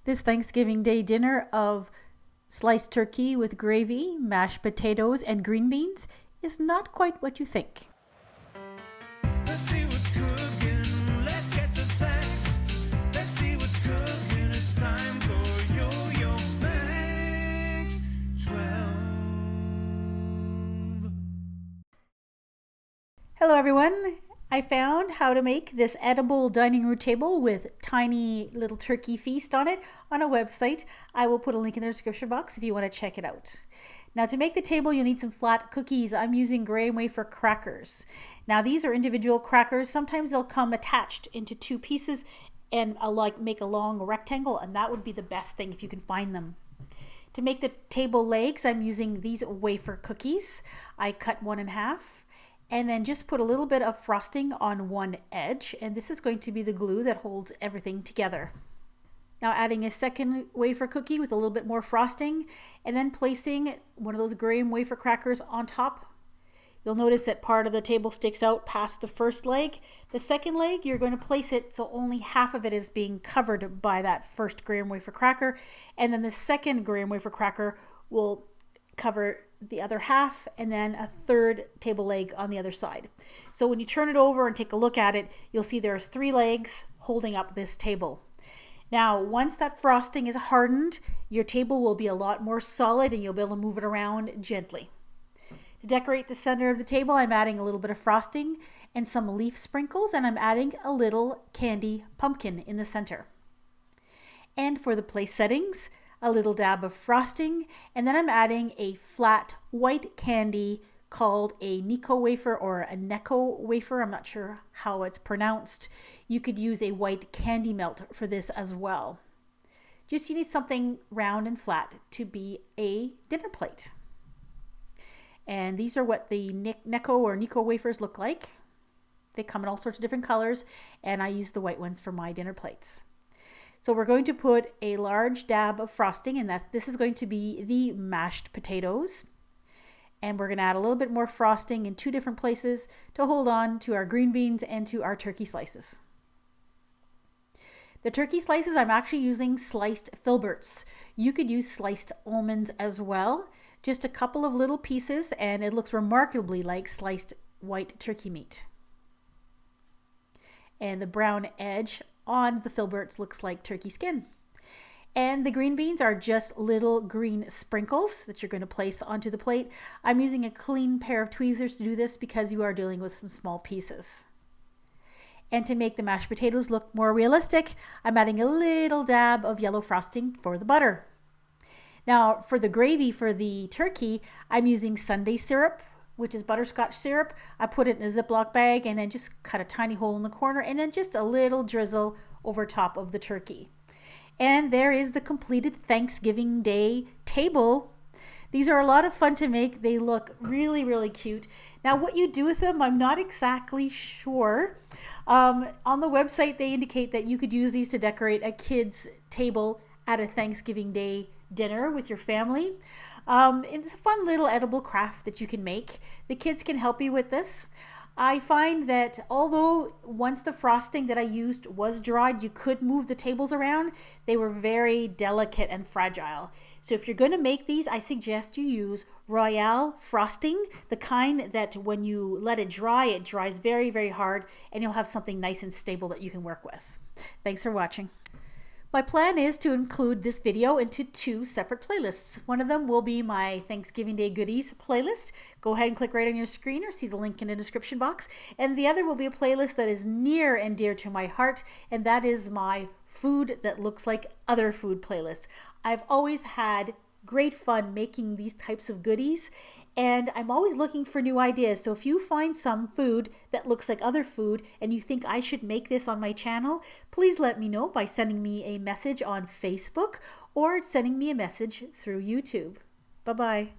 This Thanksgiving Day dinner of sliced turkey with gravy, mashed potatoes, and green beans is not quite what you think. Let's see what's cooking. Let's get the facts. Let's see what's cooking. It's time for yoyomax12. Hello everyone! I found how to make this edible dining room table with tiny little turkey feast on it on a website. I will put a link in the description box if you want to check it out. Now to make the table you'll need some flat cookies. I'm using graham wafer crackers. Now these are individual crackers. Sometimes they'll come attached into two pieces and I'll make a long rectangle, and that would be the best thing if you can find them. To make the table legs I'm using these wafer cookies. I cut one in half. And then just put a little bit of frosting on one edge, and this is going to be the glue that holds everything together. Now adding a second wafer cookie with a little bit more frosting, and then placing one of those graham wafer crackers on top. You'll notice that part of the table sticks out past the first leg. The second leg, you're going to place it so only half of it is being covered by that first graham wafer cracker, and then the second graham wafer cracker will cover the other half, and then a third table leg on the other side. So when you turn it over and take a look at it, you'll see there's 3 legs holding up this table. Now once that frosting is hardened, your table will be a lot more solid and you'll be able to move it around gently. To decorate the center of the table, I'm adding a little bit of frosting and some leaf sprinkles, and I'm adding a little candy pumpkin in the center. And for the place settings, a little dab of frosting, and then I'm adding a flat white candy called a Nico wafer or a Necco wafer. I'm not sure how it's pronounced. You could use a white candy melt for this as well. Just you need something round and flat to be a dinner plate. And these are what the Necco or Nico wafers look like. They come in all sorts of different colors, and I use the white ones for my dinner plates. So we're going to put a large dab of frosting, and this is going to be the mashed potatoes. And we're going to add a little bit more frosting in 2 different places to hold on to our green beans and to our turkey slices. The turkey slices, I'm actually using sliced filberts. You could use sliced almonds as well. Just a couple of little pieces, and it looks remarkably like sliced white turkey meat. And the brown edge on the filberts looks like turkey skin. And the green beans are just little green sprinkles that you're going to place onto the plate. I'm using a clean pair of tweezers to do this because you are dealing with some small pieces. And to make the mashed potatoes look more realistic, I'm adding a little dab of yellow frosting for the butter. Now for the gravy for the turkey, I'm using sundae syrup, which is butterscotch syrup. I put it in a Ziploc bag and then just cut a tiny hole in the corner, and then just a little drizzle over top of the turkey. And there is the completed Thanksgiving Day table. These are a lot of fun to make. They look really, really cute. Now what you do with them, I'm not exactly sure. On the website, they indicate that you could use these to decorate a kid's table at a Thanksgiving Day dinner with your family. It's a fun little edible craft that you can make. The kids can help you with this. I find that although once the frosting that I used was dried, you could move the tables around, they were very delicate and fragile. So if you're going to make these, I suggest you use Royale frosting, the kind that when you let it dries very, very hard, and you'll have something nice and stable that you can work with. Thanks for watching. My plan is to include this video into 2 separate playlists. One of them will be my Thanksgiving Day goodies playlist. Go ahead and click right on your screen or see the link in the description box. And the other will be a playlist that is near and dear to my heart, and that is my food that looks like other food playlist. I've always had great fun making these types of goodies, and I'm always looking for new ideas. So if you find some food that looks like other food and you think I should make this on my channel, please let me know by sending me a message on Facebook or sending me a message through YouTube. Bye-bye.